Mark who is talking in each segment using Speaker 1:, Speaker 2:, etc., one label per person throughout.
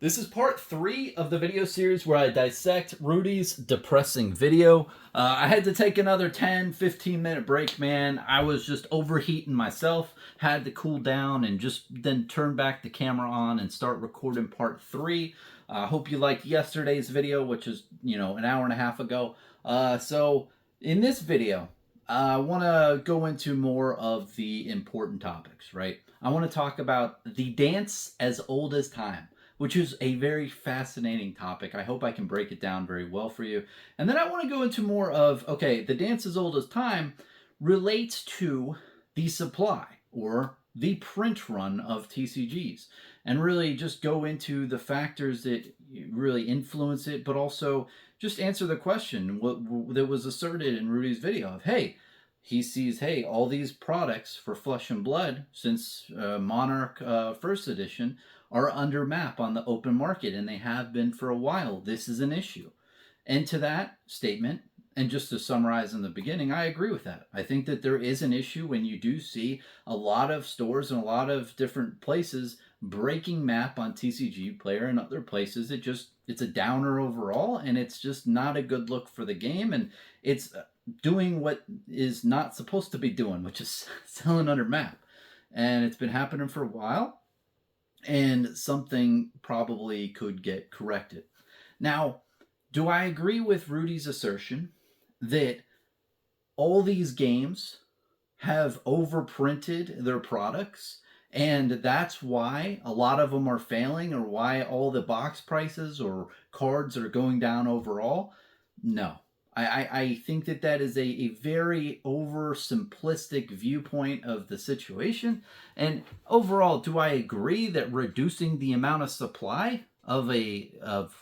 Speaker 1: This is part 3 of the video series where I dissect Rudy's depressing video. I had to take another 10-15 minute break, man. I was just overheating myself, had to cool down, and just then turn back the camera on and start recording part 3. I hope you liked yesterday's video, which is, an hour and a half ago. So in this video, I want to go into more of the important topics, right? I want to talk about the dance as old as time, which is a very fascinating topic. I hope I can break it down very well for you. And then I want to go into more of, okay, the dance as old as time relates to the supply or the print run of TCGs, and really just go into the factors that really influence it, but also just answer the question that was asserted in Rudy's video of, hey, he sees, hey, all these products for Flesh and Blood since Monarch First Edition are under map on the open market, and they have been for a while. This is an issue. And to that statement, and just to summarize in the beginning, I agree with that. I think that there is an issue when you do see a lot of stores and a lot of different places breaking map on TCG Player and other places. It's a downer overall, and it's just not a good look for the game, and it's doing what is not supposed to be doing, which is selling under map. And it's been happening for a while, and something probably could get corrected. Now, do I agree with Rudy's assertion that all these games have overprinted their products, and that's why a lot of them are failing, or why all the box prices or cards are going down overall? No. I think that is a very oversimplistic viewpoint of the situation. And overall, do I agree that reducing the amount of supply of a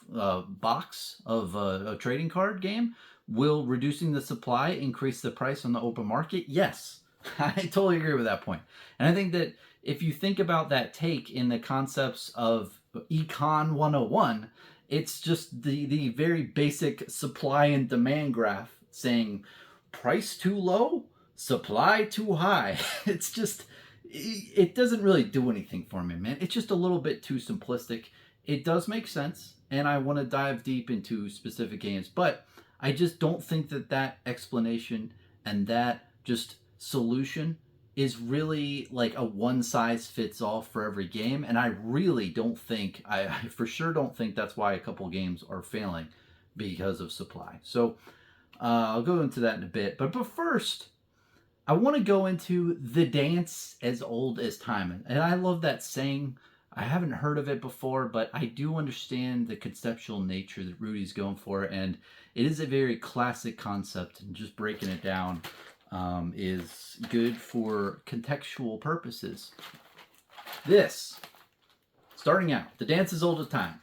Speaker 1: box of a trading card game will, reducing the supply, increase the price on the open market? Yes. I totally agree with that point. And I think that if you think about that take in the concepts of Econ 101, it's just the very basic supply and demand graph saying price too low, supply too high. It's just, it doesn't really do anything for me, man. It's just a little bit too simplistic. It does make sense, and I want to dive deep into specific games, but I just don't think that explanation and that just solution is really like a one size fits all for every game. And I really don't think, I for sure don't think that's why a couple games are failing, because of supply. So I'll go into that in a bit. But first, I want to go into the dance as old as time. And I love that saying. I haven't heard of it before, but I do understand the conceptual nature that Rudy's going for. And it is a very classic concept, and just breaking it down is good for contextual purposes. This, starting out, the dance is old as time.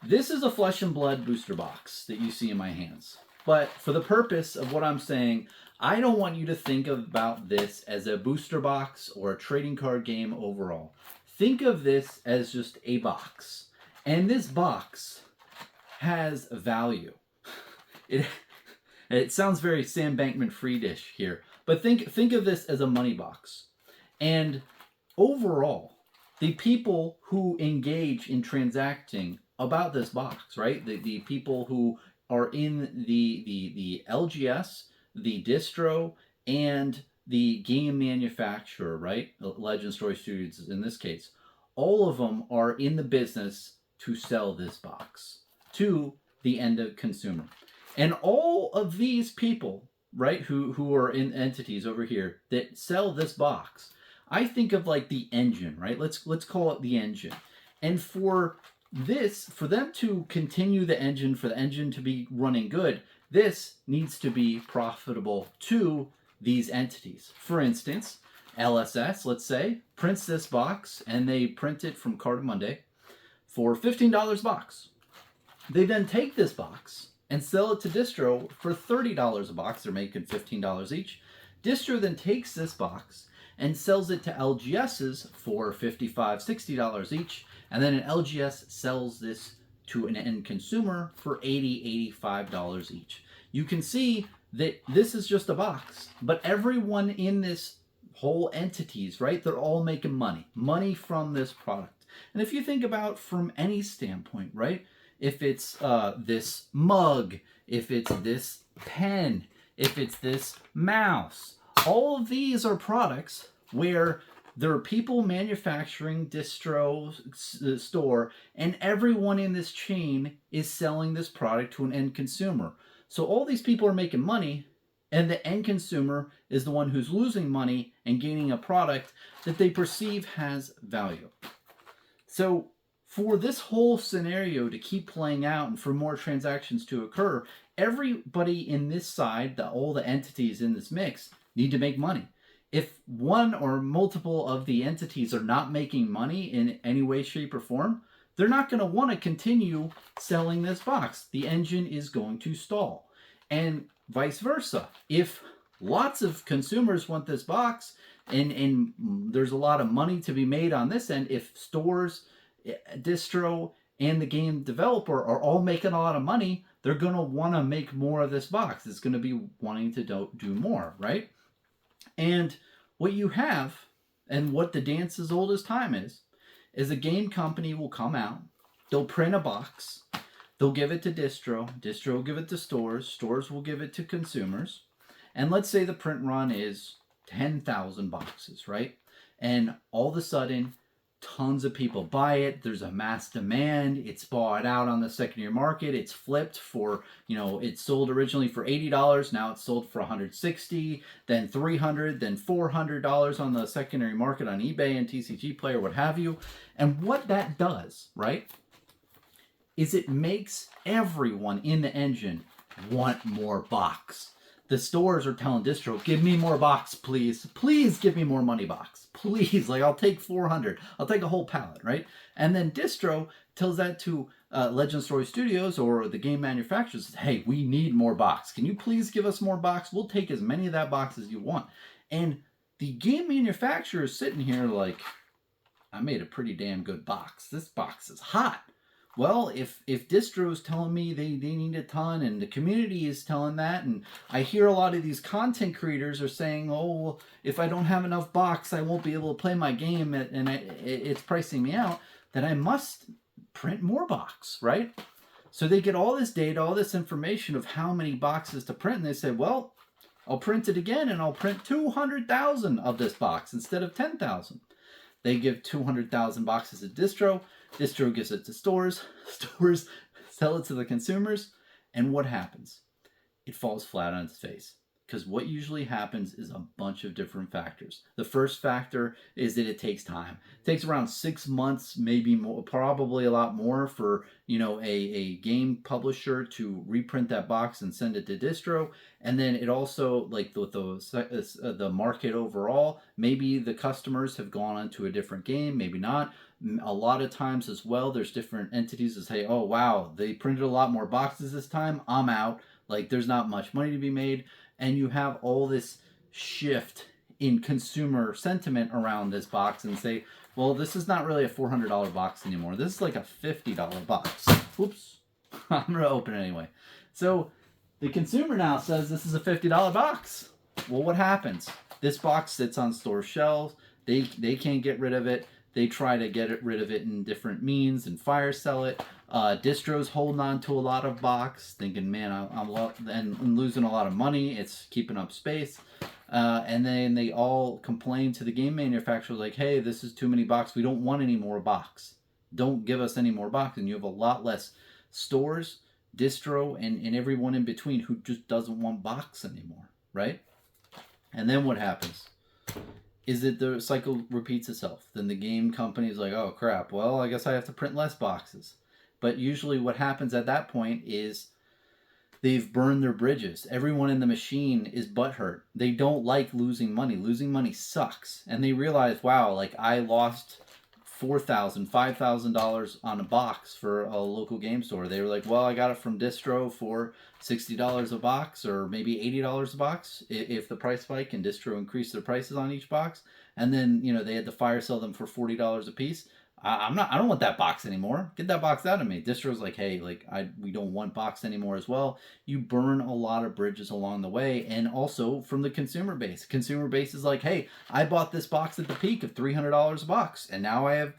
Speaker 1: This is a Flesh and Blood booster box that you see in my hands. But for the purpose of what I'm saying, I don't want you to think about this as a booster box or a trading card game overall. Think of this as just a box. And this box has value. It sounds very Sam Bankman-Friedish here, but think of this as a money box. And overall, the people who engage in transacting about this box, right? The people who are in the LGS, the distro, and the game manufacturer, right? Legend Story Studios in this case. All of them are in the business to sell this box to the end of consumer. And all of these people, right, who are in entities over here that sell this box, I think of like the engine, right? Let's call it the engine. And for them to continue the engine, for the engine to be running good, this needs to be profitable to these entities. For instance, LSS, let's say, prints this box, and they print it from Card Monday for $15 box. They then take this box and sell it to distro for $30 a box. They're making $15 each. Distro then takes this box and sells it to LGSs for $55, $60 each. And then an LGS sells this to an end consumer for $80, $85 each. You can see that this is just a box, but everyone in this whole entities, right, they're all making money from this product. And if you think about from any standpoint, right? If it's this mug, if it's this pen, if it's this mouse, all of these are products where there are people manufacturing distro store, and everyone in this chain is selling this product to an end consumer. So all these people are making money, and the end consumer is the one who's losing money and gaining a product that they perceive has value. So for this whole scenario to keep playing out and for more transactions to occur, everybody in this side, all the entities in this mix, need to make money. If one or multiple of the entities are not making money in any way, shape, or form, they're not going to want to continue selling this box. The engine is going to stall. And vice versa. If lots of consumers want this box and there's a lot of money to be made on this end, if stores, distro, and the game developer are all making a lot of money, they're going to want to make more of this box. It's going to be wanting to do more, right? And what you have, and what the dance as old as time is a game company will come out, they'll print a box, they'll give it to distro will give it to stores will give it to consumers, and let's say the print run is 10,000 boxes, right? And all of a sudden, tons of people buy it. There's a mass demand. It's bought out on the secondary market. It's flipped for, it sold originally for $80. Now it's sold for $160, then $300, then $400 on the secondary market on eBay and TCG Player, what have you. And what that does, right, is it makes everyone in the engine want more box. The stores are telling distro, give me more box, please. Please give me more money box. Please, I'll take 400. I'll take a whole pallet, right? And then distro tells that to Legend Story Studios or the game manufacturers, hey, we need more box. Can you please give us more box? We'll take as many of that box as you want. And the game manufacturer is sitting here like, I made a pretty damn good box. This box is hot. Well, if distro's telling me they need a ton, and the community is telling that, and I hear a lot of these content creators are saying, oh, well, if I don't have enough box, I won't be able to play my game, and it's pricing me out, then I must print more box, right? So they get all this data, all this information of how many boxes to print, and they say, well, I'll print it again, and I'll print 200,000 of this box instead of 10,000. They give 200,000 boxes to distro. Distro gives it to stores. Stores sell it to the consumers. And what happens? It falls flat on its face. Because what usually happens is a bunch of different factors. The first factor is that it takes time. It takes around 6 months, maybe more, probably a lot more for a game publisher to reprint that box and send it to distro. And then it also, like the market overall, maybe the customers have gone on to a different game, maybe not. A lot of times as well, there's different entities that say, oh wow, they printed a lot more boxes this time, I'm out. There's not much money to be made. And you have all this shift in consumer sentiment around this box and say, well, this is not really a $400 box anymore. This is like a $50 box. Whoops. I'm going to open it anyway. So the consumer now says this is a $50 box. Well, what happens? This box sits on store shelves. They can't get rid of it. They try to get rid of it in different means and fire sell it. Distro's holding on to a lot of box, thinking, man, I'm losing a lot of money. It's keeping up space. And then they all complain to the game manufacturer like, hey, this is too many box. We don't want any more box. Don't give us any more box. And you have a lot less stores, distro, and everyone in between who just doesn't want box anymore, right? And then what happens? Is that the cycle repeats itself. Then the game company is like, oh crap, well, I guess I have to print less boxes. But usually what happens at that point is they've burned their bridges. Everyone in the machine is butthurt. They don't like losing money. Losing money sucks. And they realize, wow, I lost $4,000, $5,000 on a box for a local game store. They were like, well, I got it from distro for $60 a box or maybe $80 a box if the price spike, and distro increased their prices on each box. And then, they had to fire sell them for $40 a piece. I don't want that box anymore. Get that box out of me. Distro's like, hey, like we don't want box anymore as well. You burn a lot of bridges along the way, and also from the consumer base. Consumer base is like, hey, I bought this box at the peak of $300 a box, and now I have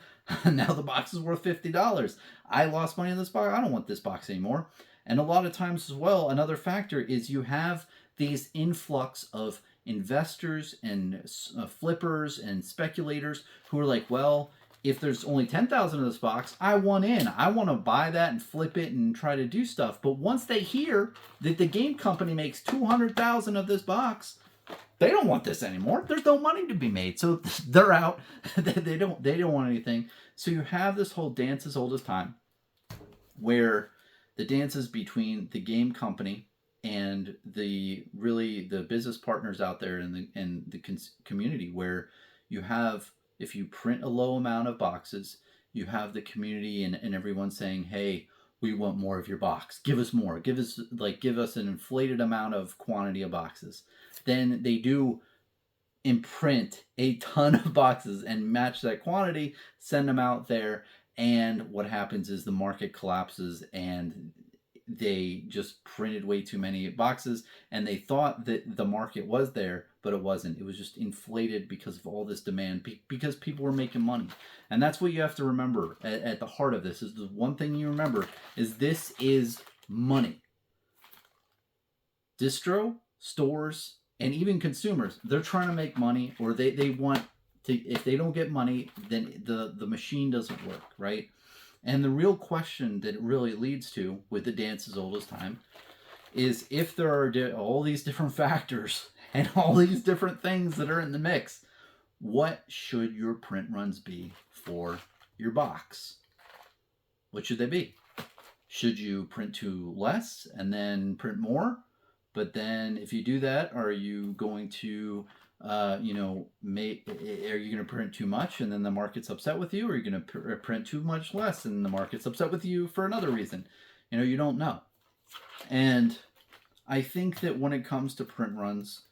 Speaker 1: now the box is worth $50. I lost money on this box. I don't want this box anymore. And a lot of times as well, another factor is you have these influx of investors and flippers and speculators who are like, well, if there's only 10,000 of this box, I want in. I want to buy that and flip it and try to do stuff. But once they hear that the game company makes 200,000 of this box, they don't want this anymore. There's no money to be made, so they're out. They don't want anything. So you have this whole dance as old as time, where the dance is between the game company and the business partners out there in the community, where you have, if you print a low amount of boxes, you have the community and everyone saying, hey, we want more of your box. Give us more. Give us an inflated amount of quantity of boxes. Then they do imprint a ton of boxes and match that quantity, send them out there, and what happens is the market collapses and they just printed way too many boxes, and they thought that the market was there, but it wasn't. It was just inflated because of all this demand, because people were making money. And that's what you have to remember at the heart of this. Is the one thing you remember is this is money. Distro, stores, and even consumers, they're trying to make money, or they want to. If they don't get money, then the machine doesn't work, right? And the real question that it really leads to with the dance as old as time is, if there are all these different factors and all these different things that are in the mix, what should your print runs be for your box? What should they be? Should you print too less and then print more? But then if you do that, are you going to are you going to print too much and then the market's upset with you? Or are you going to print too much less and the market's upset with you for another reason? You don't know. And I think that when it comes to print runs,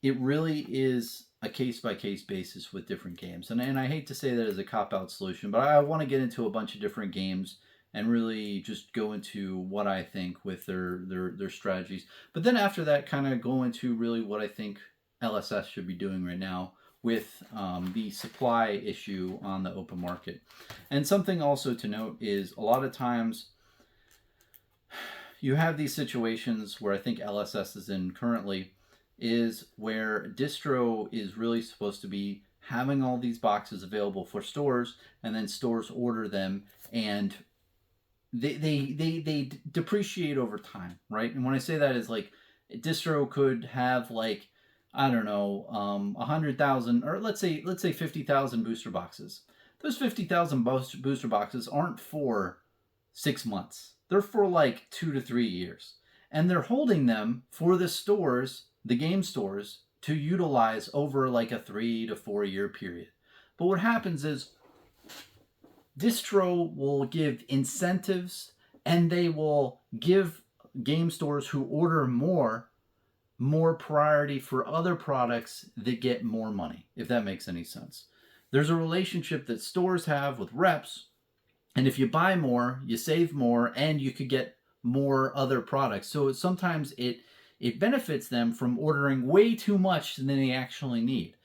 Speaker 1: it really is a case-by-case basis with different games. And I hate to say that as a cop-out solution, but I want to get into a bunch of different games and really just go into what I think with their strategies. But then after that, kind of go into really what I think LSS should be doing right now with the supply issue on the open market. And something also to note is, a lot of times you have these situations where I think LSS is in currently, is where distro is really supposed to be having all these boxes available for stores, and then stores order them, and they depreciate over time, right? And when I say that, is like, distro could have, like, I don't know, 100,000, or let's say 50,000 booster boxes. Those 50,000 booster boxes aren't for 6 months. They're for like 2 to 3 years, and they're holding them for the stores, the game stores, to utilize over like a 3 to 4 year period. But what happens is, distro will give incentives, and they will give game stores who order more priority for other products that get more money, if that makes any sense. There's a relationship that stores have with reps, and if you buy more, you save more, and you could get more other products. So sometimes it benefits them from ordering way too much than they actually need.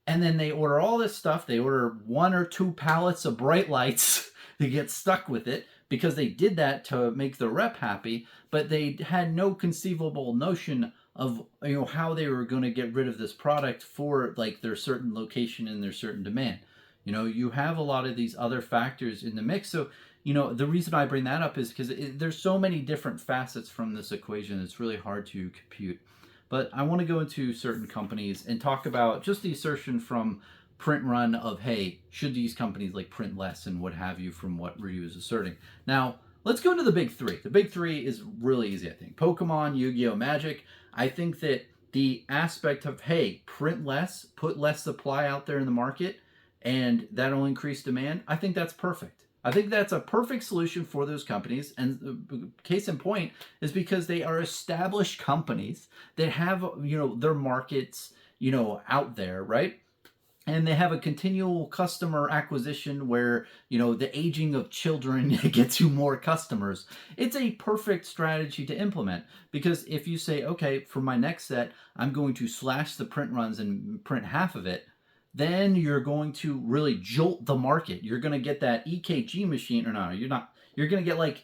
Speaker 1: And then they order all this stuff. They order 1 or 2 pallets of bright lights to get stuck with it, because they did that to make the rep happy, but they had no conceivable notion of how they were going to get rid of this product for like their certain location and their certain demand. You have a lot of these other factors in the mix. So the reason I bring that up is because there's so many different facets from this equation. It's really hard to compute. But I want to go into certain companies and talk about just the assertion from Print Run of, hey, should these companies like print less and what have you, from what Rudy is asserting. Now, let's go to the big three. The big three is really easy, I think. Pokemon, Yu-Gi-Oh!, Magic. I think that the aspect of, hey, print less, put less supply out there in the market, and that'll increase demand, I think that's perfect. I think that's a perfect solution for those companies. And case in point is because they are established companies that have, their markets, out there, right? and they have a continual customer acquisition where, you know, the aging of children gets you more customers. It's a perfect strategy to implement, because if you say, okay, for my next set I'm going to slash the print runs and print half of it, then you're going to really jolt the market. You're going to get that EKG machine, or no, you're not. You're going to get like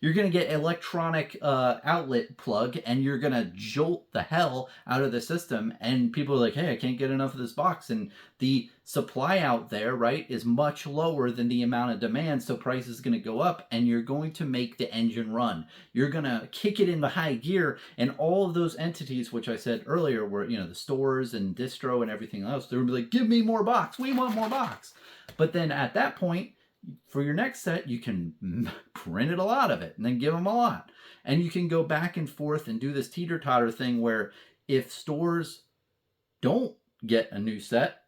Speaker 1: you're going to get electronic outlet plug, and you're going to jolt the hell out of the system, and people are like, hey, I can't get enough of this box, and the supply out there, right, is much lower than the amount of demand, so price is going to go up, and you're going to make the engine run. You're going to kick it into high gear, and all of those entities, which I said earlier were, you know, the stores and distro and everything else, they're going to be like, give me more box, we want more box. But then at that point, for your next set, you can print it a lot of it and then give them a lot. And you can go back and forth and do this teeter-totter thing where if stores don't get a new set,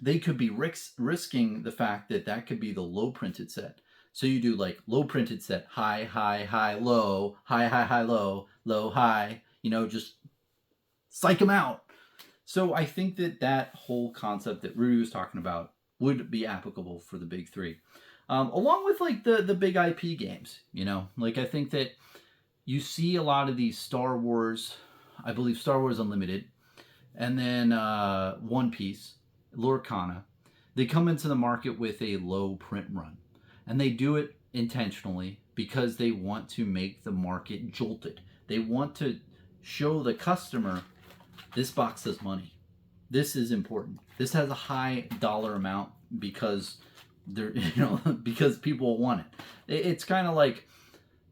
Speaker 1: they could be risking the fact that that could be the low printed set. So you do like low printed set, high, high, high, low, high, high, high, low, low, high, you know, just psych them out. So I think that that whole concept that Rudy was talking about would be applicable for the big three. Along with like the big IP games, you know, like I think that you see a lot of these Star Wars, I believe Star Wars Unlimited, and then One Piece, Lorcana, they come into the market with a low print run. And they do it intentionally because they want to make the market jolted. They want to show the customer, this box does money. This is important. This has a high dollar amount because they're, you know, because people want it. It's kind of like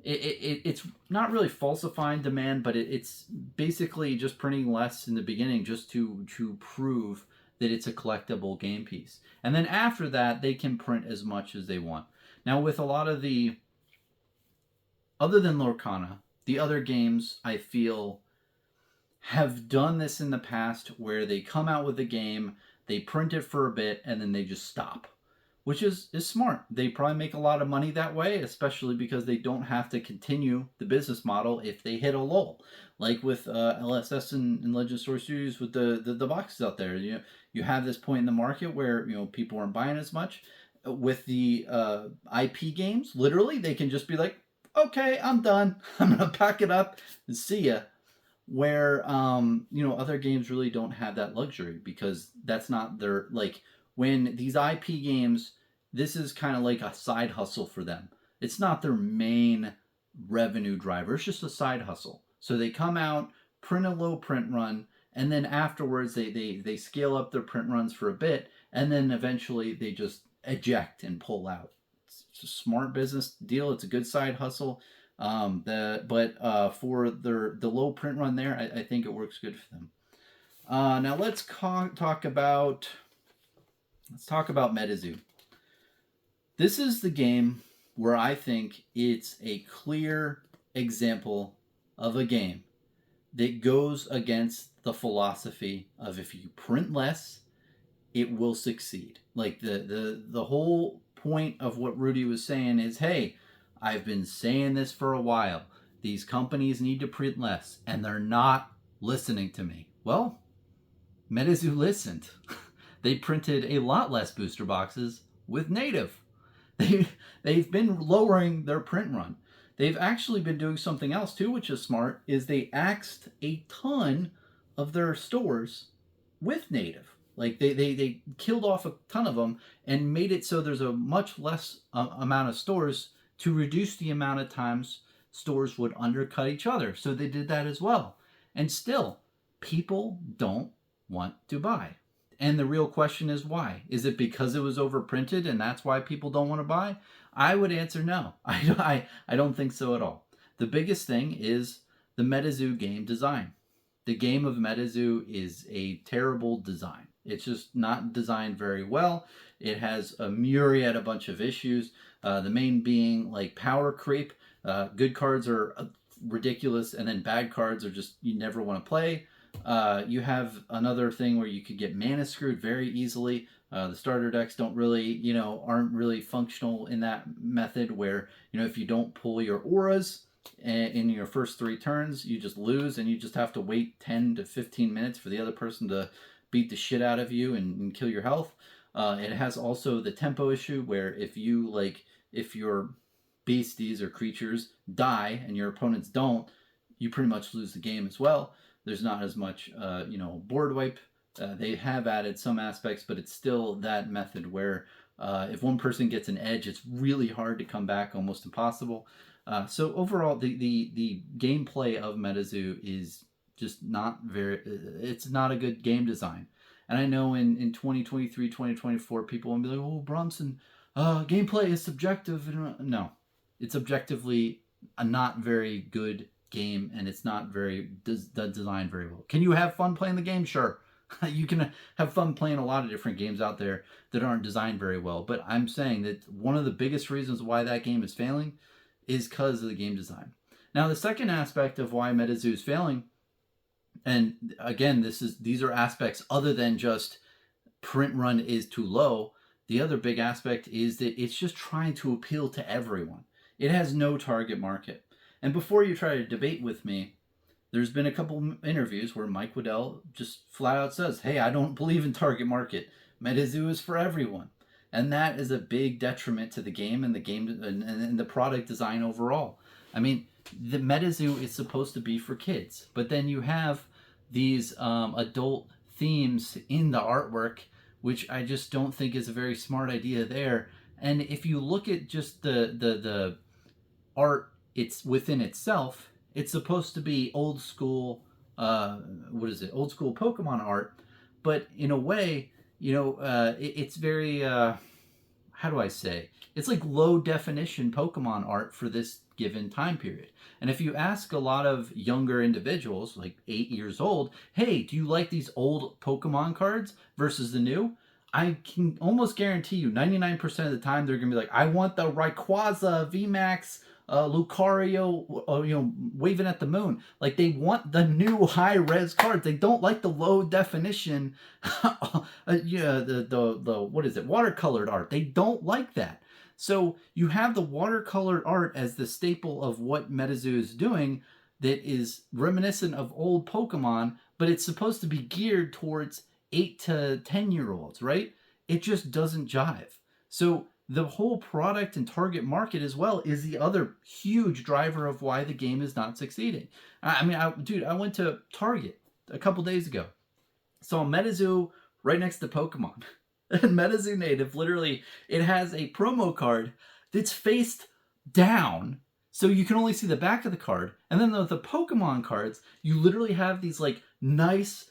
Speaker 1: it's not really falsifying demand, but it's basically just printing less in the beginning just to prove that it's a collectible game piece. And then after that, they can print as much as they want. Now, with a lot of the, other than Lorcana, the other games I feel have done this in the past where they come out with a game, they print it for a bit, and then they just stop, which is smart. They probably make a lot of money that way, especially because they don't have to continue the business model if they hit a lull. Like with LSS and Legend Story Studios with the boxes out there. You know, you have this point in the market where, you know, people aren't buying as much. With the IP games, literally, they can just be like, okay, I'm done. I'm going to pack it up and see ya. Where, you know, other games really don't have that luxury because that's not their, like, when these IP games, this is kind of like a side hustle for them. It's not their main revenue driver. It's just a side hustle. So they come out, print a low print run, and then afterwards they scale up their print runs for a bit, and then eventually they just eject and pull out. It's a smart business deal. It's a good side hustle. For the low print run there, I think it works good for them. Now let's talk about MetaZoo. This is the game where I think it's a clear example of a game that goes against the philosophy of if you print less, it will succeed. Like the whole point of what Rudy was saying is, hey, I've been saying this for a while. These companies need to print less, and they're not listening to me. Well, MetaZoo listened. They printed a lot less booster boxes with native. They've been lowering their print run. They've actually been doing something else too, which is smart, is they axed a ton of their stores with native. Like they killed off a ton of them and made it so there's a much less amount of stores to reduce the amount of times stores would undercut each other. So they did that as well. And still, people don't want to buy. And the real question is why? Is it because it was overprinted and that's why people don't want to buy? I would answer no. I don't think so at all. The biggest thing is the MetaZoo game design. The game of MetaZoo is a terrible design. It's just not designed very well. It has a myriad, a bunch of issues. The main being like power creep. Good cards are ridiculous, and then bad cards are just you never want to play. You have another thing where you could get mana screwed very easily. The starter decks don't really, aren't really functional in that method where, if you don't pull your auras in your first 3 turns, you just lose and you just have to wait 10 to 15 minutes for the other person to beat the shit out of you and kill your health. It has also the tempo issue where if your beasties or creatures die and your opponents don't, you pretty much lose the game as well. There's not as much board wipe. They have added some aspects, but it's still that method where if one person gets an edge, it's really hard to come back, almost impossible. So overall, the gameplay of MetaZoo is just not very. It's not a good game design. And I know in 2023, 2024, people will be like, "Oh, Bronson, gameplay is subjective." No, it's objectively a not very good game, and it's not very designed very well. Can you have fun playing the game? Sure. You can have fun playing a lot of different games out there that aren't designed very well. But I'm saying that one of the biggest reasons why that game is failing is because of the game design. Now, the second aspect of why MetaZoo is failing, and again, these are aspects other than just print run is too low. The other big aspect is that it's just trying to appeal to everyone. It has no target market. And before you try to debate with me, there's been a couple interviews where Mike Waddell just flat out says, "Hey, I don't believe in target market. MetaZoo is for everyone." And that is a big detriment to the game and the product design overall. I mean, the MetaZoo is supposed to be for kids, but then you have these adult themes in the artwork, which I just don't think is a very smart idea there. And if you look at just the art, it's within itself, it's supposed to be old school. Old school Pokemon art, but in a way, it's very. How do I say? It's like low definition Pokemon art for this given time period. And if you ask a lot of younger individuals, like 8 years old, "Hey, do you like these old Pokemon cards versus the new?" I can almost guarantee you 99% of the time they're going to be like, "I want the Rayquaza VMAX Lucario, waving at the moon." Like, they want the new high res cards. They don't like the low definition, the what is it, watercolored art. They don't like that. So you have the watercolored art as the staple of what MetaZoo is doing, that is reminiscent of old Pokemon, but it's supposed to be geared towards 8 to 10-year-olds, right? It just doesn't jive. So the whole product and target market as well is the other huge driver of why the game is not succeeding. I mean, I went to Target a couple days ago, saw MetaZoo right next to Pokemon. And MetaZoo Native, literally, it has a promo card that's faced down, so you can only see the back of the card. And then the Pokemon cards, you literally have these like nice,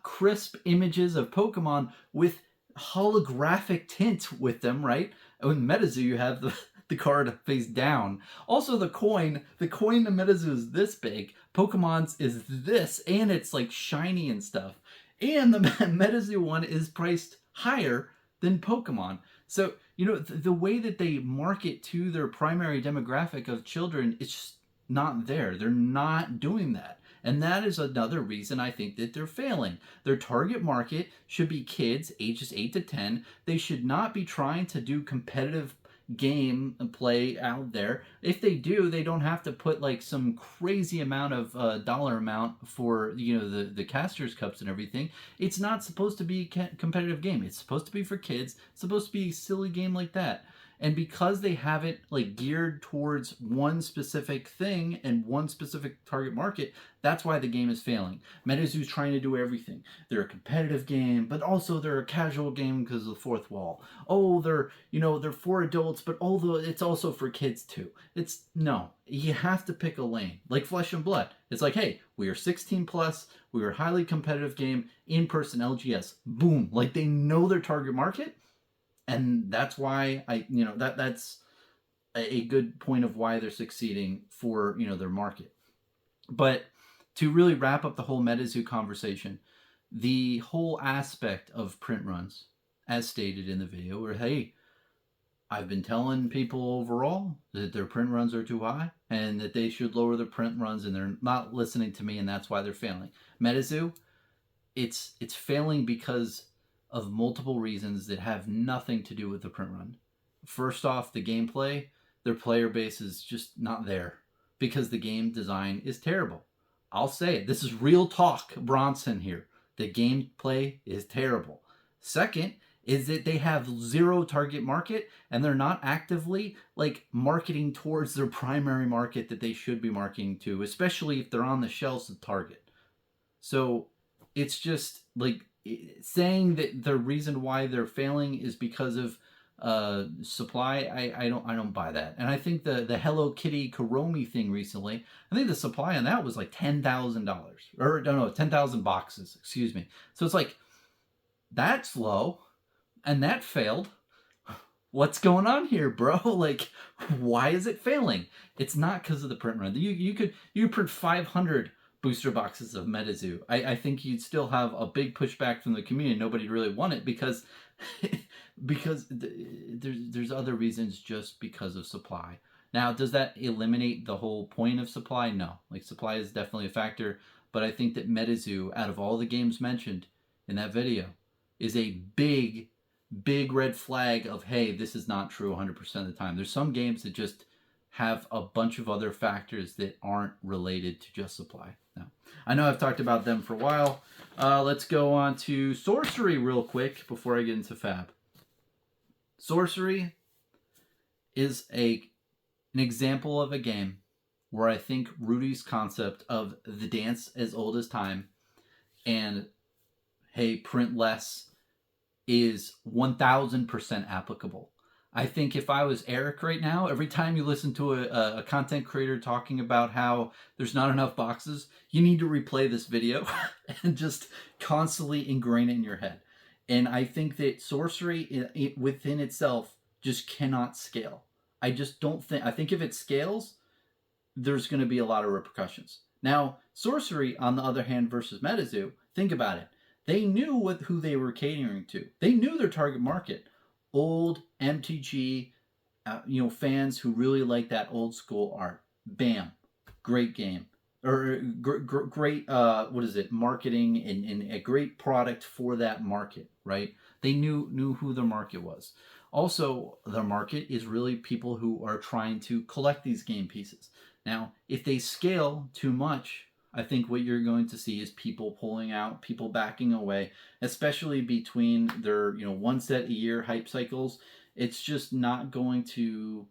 Speaker 1: crisp images of Pokemon with holographic tint with them, right? And with MetaZoo, you have the card face down. Also, the coin to MetaZoo is this big. Pokemon's is this, and it's like shiny and stuff. And the MetaZoo one is priced higher than Pokemon. So, the way that they market to their primary demographic of children, it's just not there. They're not doing that. And that is another reason I think that they're failing. Their target market should be kids ages 8 to 10. They should not be trying to do competitive game and play out there. If they do, they don't have to put like some crazy amount of dollar amount for the casters cups and everything. It's not supposed to be a competitive game. It's supposed to be for kids. It's supposed to be a silly game like that. And because they have it like geared towards one specific thing and one specific target market, that's why the game is failing. MetaZoo's trying to do everything. They're a competitive game, but also they're a casual game because of the fourth wall. Oh, they're for adults, but although it's also for kids too. No, you have to pick a lane. Like Flesh and Blood. It's like, hey, we are 16 plus, we are a highly competitive game, in-person LGS. Boom. Like, they know their target market. And that's why that's a good point of why they're succeeding for, their market. But to really wrap up the whole MetaZoo conversation, the whole aspect of print runs, as stated in the video, where, hey, I've been telling people overall that their print runs are too high and that they should lower their print runs, and they're not listening to me, and that's why they're failing. MetaZoo, it's failing because of multiple reasons that have nothing to do with the print run. First off, the gameplay, their player base is just not there because the game design is terrible. I'll say it. This is real talk, Bronson here. The gameplay is terrible. Second is that they have zero target market and they're not actively like marketing towards their primary market that they should be marketing to, especially if they're on the shelves of Target. So it's just like saying that the reason why they're failing is because of supply. I don't buy that. And I think the Hello Kitty Karomi thing recently, I think the supply on that was like $10,000 or no 10,000 boxes. Excuse me. So it's like that's low, and that failed. What's going on here, bro? Like, why is it failing? It's not because of the print run. You could print 500 booster boxes of MetaZoo. I think you'd still have a big pushback from the community. Nobody'd really want it because there's other reasons just because of supply. Now, does that eliminate the whole point of supply? No. Like, supply is definitely a factor, but I think that MetaZoo, out of all the games mentioned in that video, is a big red flag of, hey, this is not true 100% of the time. There's some games that just have a bunch of other factors that aren't related to just supply. Now, I know I've talked about them for a while. Let's go on to Sorcery real quick before I get into Fab. Sorcery is an example of a game where I think Rudy's concept of the dance as old as time and, hey, print less is 1000% applicable. I think if I was Eric right now, every time you listen to a content creator talking about how there's not enough boxes, you need to replay this video and just constantly ingrain it in your head. And I think that Sorcery within itself just cannot scale. I just don't think, I think if it scales, there's going to be a lot of repercussions. Now, Sorcery, on the other hand, versus MetaZoo, think about it. They knew who they were catering to. They knew their target market. Old MTG, fans who really like that old school art. Bam, great game, or great. What is it? Marketing and a great product for that market, right? They knew who their market was. Also, their market is really people who are trying to collect these game pieces. Now, if they scale too much, I think what you're going to see is people pulling out, people backing away, especially between their, one set a year hype cycles. It's just not going to,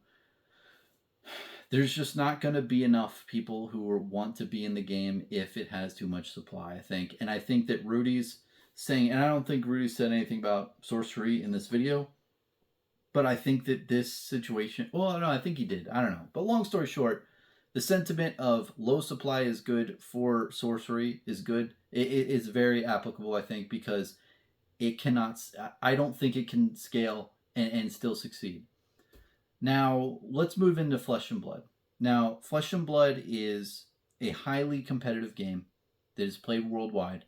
Speaker 1: there's just not going to be enough people who want to be in the game if it has too much supply, I think. And I think that Rudy's saying, and I don't think Rudy said anything about Sorcery in this video, but I think that this situation, well, no, I think he did. I don't know. But long story short, the sentiment of low supply is good for Sorcery is good. It is very applicable, I think, because it cannot, I don't think it can scale and still succeed. Now, let's move into Flesh and Blood. Now, Flesh and Blood is a highly competitive game that is played worldwide.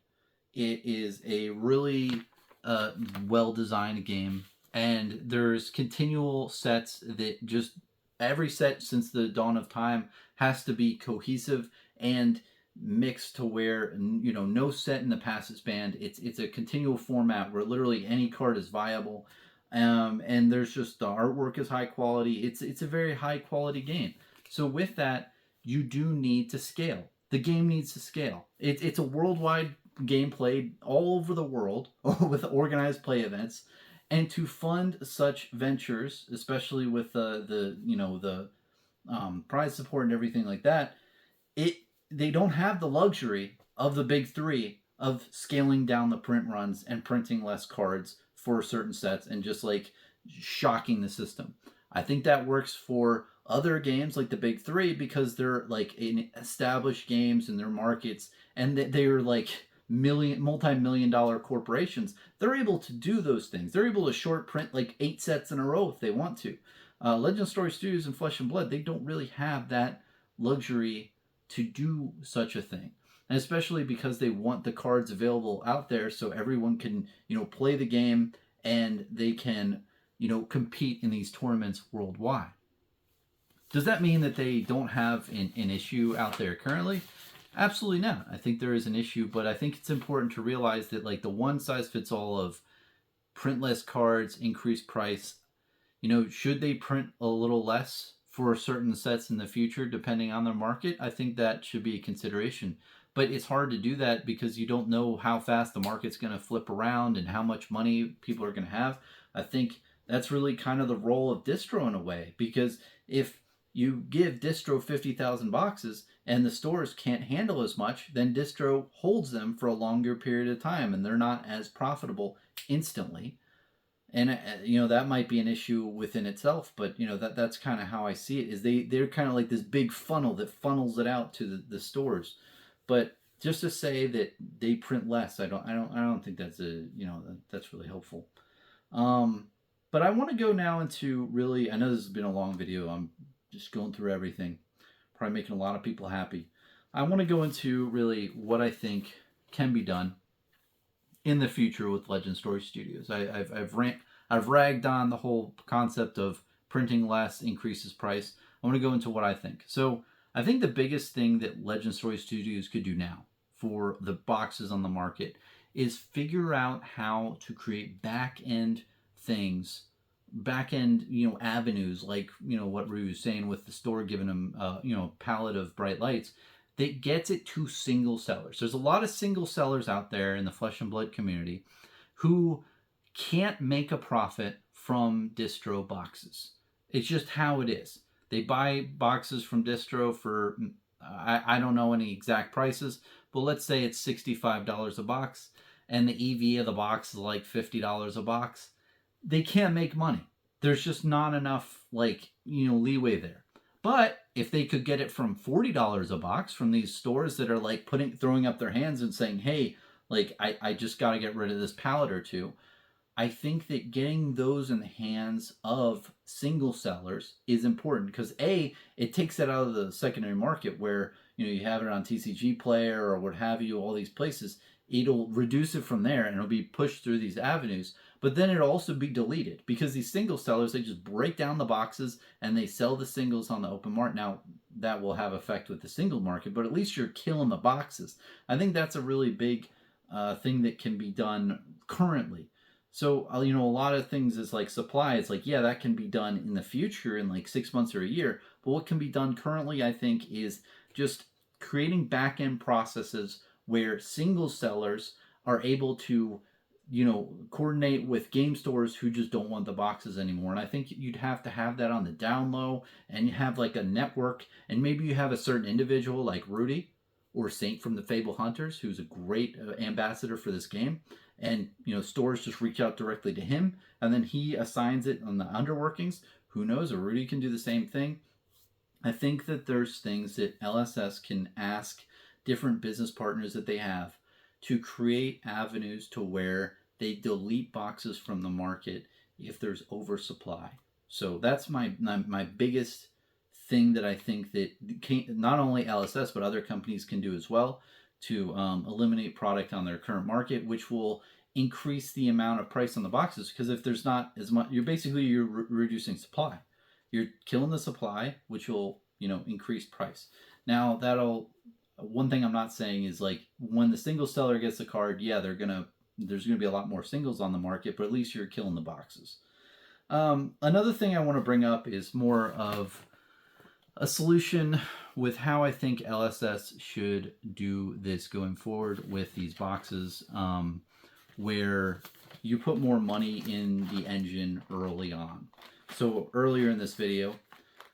Speaker 1: It is a really well-designed game, and there's continual sets that just, every set since the dawn of time has to be cohesive and mixed to where, no set in the past is banned. It's a continual format where literally any card is viable. And there's just, the artwork is high quality. It's a very high quality game. So with that, you do need to scale. The game needs to scale. It's a worldwide game played all over the world with organized play events. And to fund such ventures, especially with the prize support and everything like that, they don't have the luxury of the big three of scaling down the print runs and printing less cards for certain sets and just like shocking the system. I think that works for other games like the big three because they're like in established games in their markets and they're like multi-million-dollar corporations. They're able to do those things. They're able to short print like 8 sets in a row if they want to. Legend Story Studios and Flesh and Blood, they don't really have that luxury to do such a thing. And especially because they want the cards available out there so everyone can, play the game and they can, compete in these tournaments worldwide. Does that mean that they don't have an issue out there currently? Absolutely not. I think there is an issue, but I think it's important to realize that like the one size fits all of print less cards, increased price, should they print a little less for certain sets in the future depending on their market? I think that should be a consideration. But it's hard to do that because you don't know how fast the market's going to flip around and how much money people are going to have. I think that's really kind of the role of distro in a way, because if you give distro 50,000 boxes and the stores can't handle as much, then distro holds them for a longer period of time and they're not as profitable instantly. And that might be an issue within itself, but that's kind of how I see it. Is they're kind of like this big funnel that funnels it out to the stores. But just to say that they print less, I don't think that's that's really helpful. But I want to go now into really, I know this has been a long video. I'm just going through everything, probably making a lot of people happy. I want to go into really what I think can be done in the future with Legend Story Studios. I've ragged on the whole concept of printing less increases price. I want to go into what I think. So I think the biggest thing that Legend Story Studios could do now for the boxes on the market is figure out how to create back-end things, back-end avenues, like what Rue was saying with the store giving them a palette of bright lights that gets it to single sellers. There's a lot of single sellers out there in the Flesh and Blood community who can't make a profit from distro boxes. It's just how it is. They buy boxes from distro for, I don't know any exact prices, but let's say it's $65 a box and the EV of the box is like $50 a box. They can't make money. There's just not enough leeway there. But if they could get it from $40 a box from these stores that are like throwing up their hands and saying, hey, I just got to get rid of this pallet or two, I think that getting those in the hands of single sellers is important because it takes it out of the secondary market where you have it on TCG Player or what have you, all these places. It'll reduce it from there and it'll be pushed through these avenues. But then it'll also be deleted because these single sellers, they just break down the boxes and they sell the singles on the open market. Now, that will have effect with the single market, but at least you're killing the boxes. I think that's a really big thing that can be done currently. So, a lot of things is like supply. It's like, yeah, that can be done in the future in like 6 months or a year. But what can be done currently, I think, is just creating back-end processes where single sellers are able to coordinate with game stores who just don't want the boxes anymore. And I think you'd have to have that on the down low, and you have like a network, and maybe you have a certain individual like Rudy or Saint from the Fable Hunters, who's a great ambassador for this game. And stores just reach out directly to him, and then he assigns it on the underworkings. Who knows? Or Rudy can do the same thing. I think that there's things that LSS can ask different business partners that they have to create avenues to where they delete boxes from the market if there's oversupply. So that's my biggest thing that I think that not only LSS but other companies can do as well to eliminate product on their current market, which will increase the amount of price on the boxes. Because if there's not as much, you're reducing supply. You're killing the supply, which will increase price. Now one thing I'm not saying is like when the single seller gets a card, yeah, there's gonna be a lot more singles on the market, but at least you're killing the boxes. Another thing I want to bring up is more of a solution with how I think LSS should do this going forward with these boxes, where you put more money in the engine early on. So earlier in this video,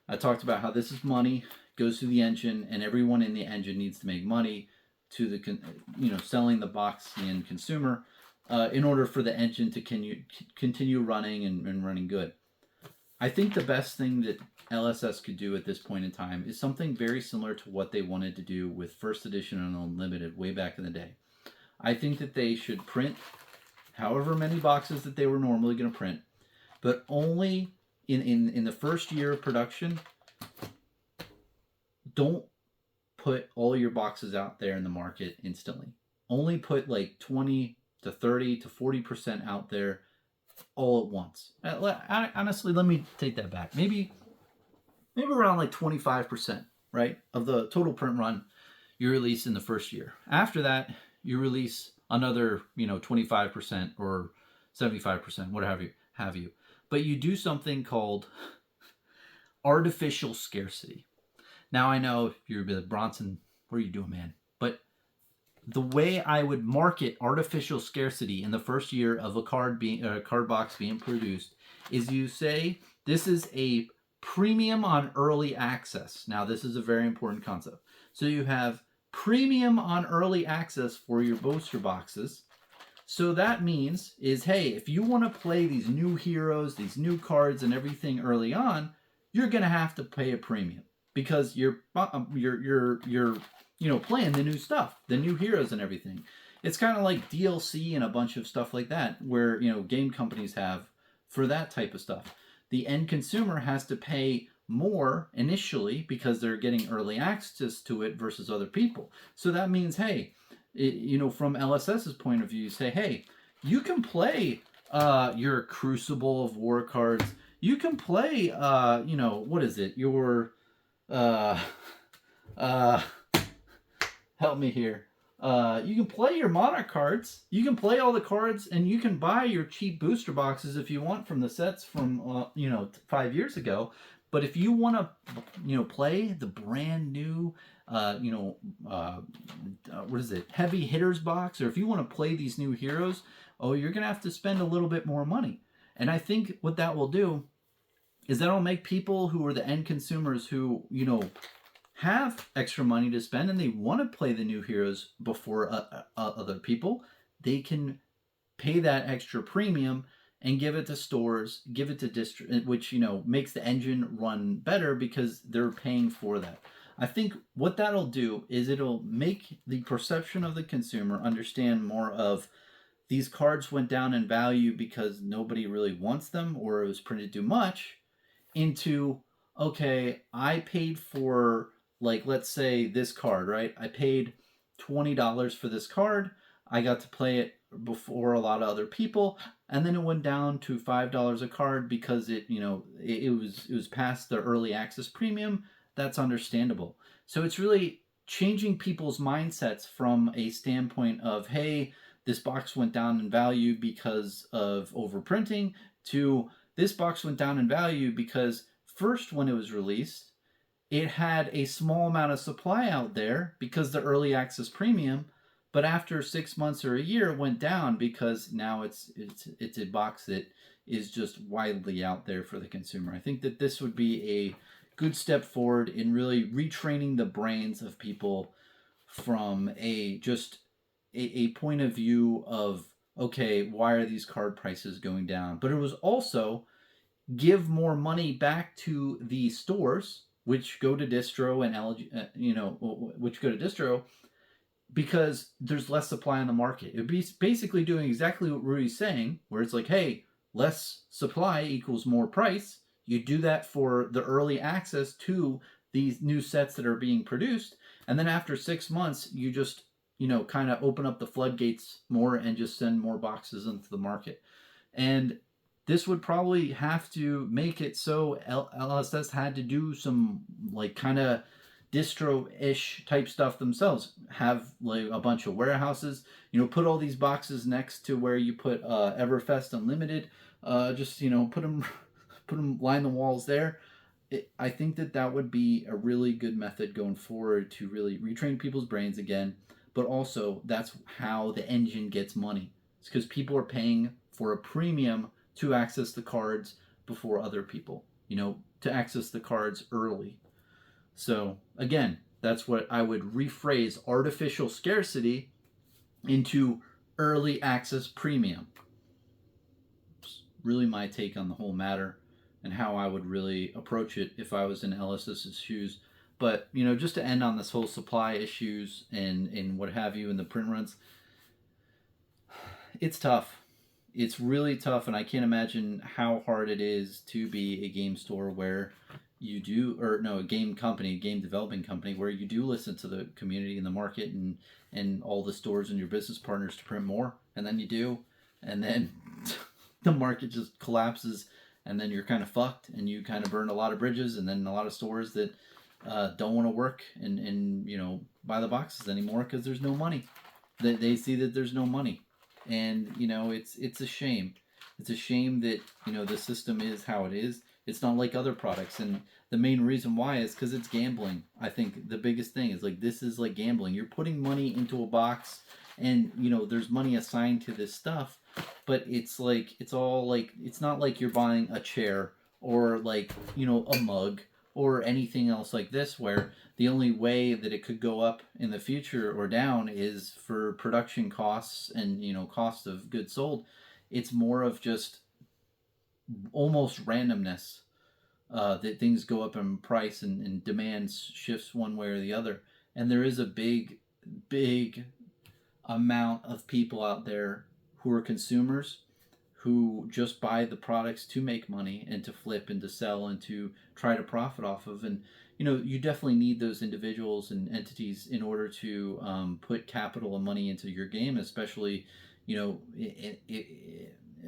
Speaker 1: I talked about how this is money, goes through the engine, and everyone in the engine needs to make money to the selling the box to the end consumer in order for the engine to continue running and running good. I think the best thing that LSS could do at this point in time is something very similar to what they wanted to do with First Edition and Unlimited way back in the day. I think that they should print however many boxes that they were normally going to print, but only in the first year of production. Don't put all your boxes out there in the market instantly. Only put like 20 to 30 to 40% out there all at once. Honestly, let me take that back. Maybe around like 25%, right, of the total print run you release in the first year. After that, you release another 25% or 75%, whatever have you. But you do something called artificial scarcity. Now I know you're a bit of Bronson, what are you doing, man? But the way I would market artificial scarcity in the first year of a card box being produced is you say this is a premium on early access. Now, this is a very important concept. So you have premium on early access for your booster boxes. So that means is, hey, if you want to play these new heroes, these new cards and everything early on, you're going to have to pay a premium because you're playing the new stuff, the new heroes and everything. It's kind of like DLC and a bunch of stuff like that where, game companies have for that type of stuff. The end consumer has to pay more initially because they're getting early access to it versus other people. So that means, hey, from LSS's point of view, you say, hey, you can play your Crucible of War cards. You can play, what is it? Your, help me here. You can play your Monarch cards. You can play all the cards, and you can buy your cheap booster boxes if you want from the sets from 5 years ago. But if you want to, play the brand new, what is it, heavy hitters box, or if you want to play these new heroes, you're gonna have to spend a little bit more money. And I think what that will do is that'll make people who are the end consumers who have extra money to spend and they want to play the new heroes before other people, they can pay that extra premium and give it to stores, give it to district, which makes the engine run better because they're paying for that. I think what that'll do is it'll make the perception of the consumer understand more of these cards went down in value because nobody really wants them or it was printed too much, into, okay, I paid for, like, let's say this card, right? I paid $20 for this card. I got to play it before a lot of other people, and then it went down to $5 a card because it was past the early access premium. That's understandable. So it's really changing people's mindsets from a standpoint of, hey, this box went down in value because of overprinting, to this box went down in value because first, when it was released, it had a small amount of supply out there because the early access premium, but after 6 months or a year, it went down because now it's a box that is just widely out there for the consumer. I think that this would be a good step forward in really retraining the brains of people from a point of view of, okay, why are these card prices going down? But it was also give more money back to the stores, which go to distro and which go to distro, because there's less supply on the market. It would be basically doing exactly what Rudy's saying, where it's like, hey, less supply equals more price. You do that for the early access to these new sets that are being produced, and then after 6 months, you just kind of open up the floodgates more and just send more boxes into the market. And this would probably have to make it so LSS had to do some like kind of distro-ish type stuff themselves. Have like a bunch of warehouses, put all these boxes next to where you put Everfest Unlimited. Just put them line the walls there. I think that would be a really good method going forward to really retrain people's brains again. But also, that's how the engine gets money. It's because people are paying for a premium to access the cards before other people, to access the cards early. So, again, that's what I would rephrase artificial scarcity into early access premium. It's really my take on the whole matter and how I would really approach it if I was in LSS's shoes. But, just to end on this whole supply issues and what have you in the print runs, it's tough. It's really tough, and I can't imagine how hard it is to be a game store where you do, a game company, game developing company, where you do listen to the community and the market and all the stores and your business partners to print more, and then you do, and then the market just collapses, and then you're kind of fucked, and you kind of burn a lot of bridges, and then a lot of stores that don't want to work and buy the boxes anymore because there's no money. They see that there's no money. And it's a shame. It's a shame that the system is how it is. It's not like other products, and the main reason why is because it's gambling. I think the biggest thing is like this is like gambling. You're putting money into a box, and there's money assigned to this stuff, but it's like it's all like it's not like you're buying a chair or like a mug or anything else like this where the only way that it could go up in the future or down is for production costs and cost of goods sold. It's more of just almost randomness, that things go up in price and demand shifts one way or the other. And there is a big amount of people out there who are consumers who just buy the products to make money and to flip and to sell and to try to profit off of. And you definitely need those individuals and entities in order to put capital and money into your game, especially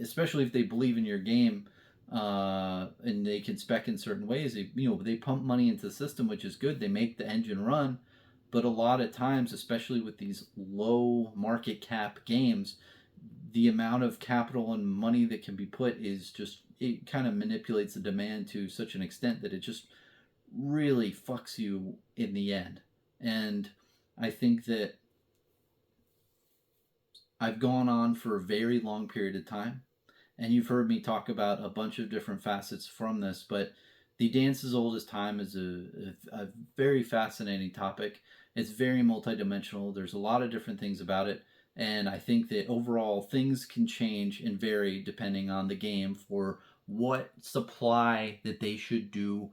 Speaker 1: especially if they believe in your game, and they can spec in certain ways. They pump money into the system, which is good. They make the engine run, but a lot of times, especially with these low market cap games, the amount of capital and money that can be put is just, it kind of manipulates the demand to such an extent that it just really fucks you in the end. And I think that I've gone on for a very long period of time, and you've heard me talk about a bunch of different facets from this, but the dance as old as time is a very fascinating topic. It's very multidimensional. There's a lot of different things about it, and I think that overall things can change and vary depending on the game for what supply that they should do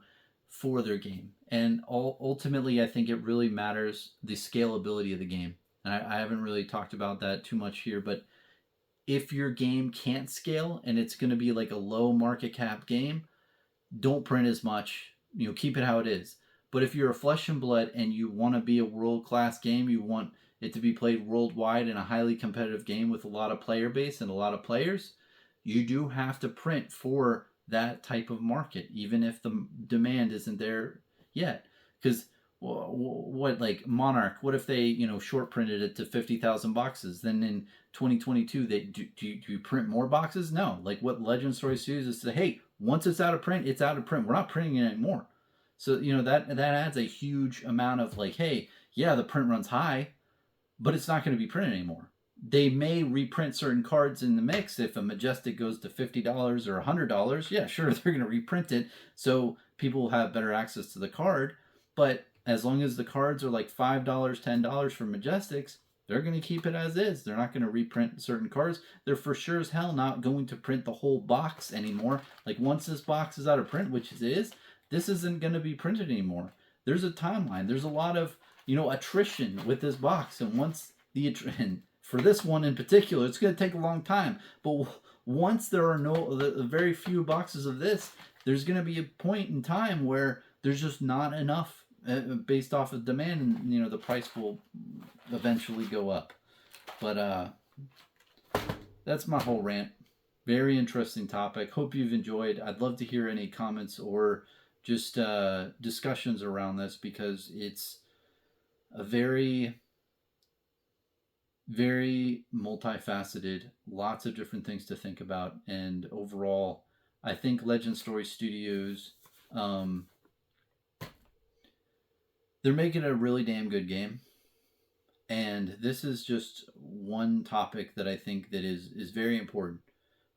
Speaker 1: for their game. And ultimately, I think it really matters the scalability of the game. And I haven't really talked about that too much here, but if your game can't scale and it's going to be like a low market cap game, don't print as much. Keep it how it is. But if you're a Flesh and Blood and you want to be a world class game, you want it to be played worldwide in a highly competitive game with a lot of player base and a lot of players, you do have to print for that type of market, even if the demand isn't there yet. Because what like Monarch? What if they short printed it to 50,000 boxes? Then in 2022, they do you print more boxes? No. Like what Legend Story Studios is say, hey, once it's out of print, it's out of print. We're not printing it anymore. So that adds a huge amount of like, hey, yeah, the print runs high, but it's not going to be printed anymore. They may reprint certain cards in the mix. If a Majestic goes to $50 or $100, yeah, sure, they're going to reprint it so people will have better access to the card. But as long as the cards are like $5, $10 for Majestics, they're going to keep it as is. They're not going to reprint certain cards. They're for sure as hell not going to print the whole box anymore. Like once this box is out of print, which it is, this isn't going to be printed anymore. There's a timeline. There's a lot of attrition with this box, and once and for this one in particular, it's going to take a long time. But once there are very few boxes of this, there's going to be a point in time where there's just not enough based off of demand, and the price will eventually go up. But that's my whole rant. Very interesting topic. Hope you've enjoyed. I'd love to hear any comments or just discussions around this, because it's a very, very multifaceted, lots of different things to think about. And overall, I think Legend Story Studios, they're making a really damn good game. And this is just one topic that I think that is very important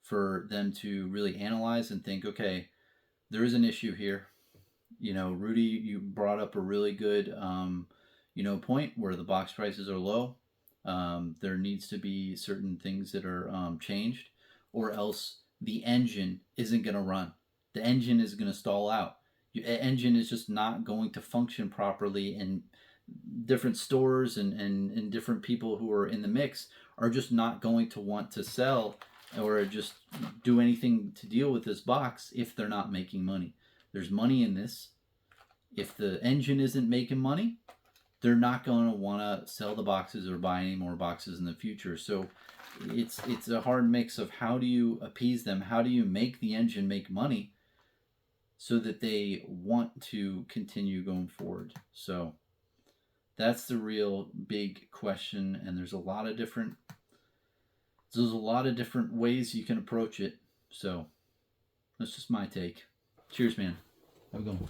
Speaker 1: for them to really analyze and think, okay, there is an issue here. Rudy, you brought up a really good point where the box prices are low. There needs to be certain things that are changed, or else the engine isn't going to run. The engine is going to stall out. Your engine is just not going to function properly, and different stores and different people who are in the mix are just not going to want to sell or just do anything to deal with this box if they're not making money. There's money in this. If the engine isn't making money, they're not going to want to sell the boxes or buy any more boxes in the future. So it's a hard mix of how do you appease them? How do you make the engine make money so that they want to continue going forward? So that's the real big question, and there's a lot of different ways you can approach it. So that's just my take. Cheers, man. Have a good one.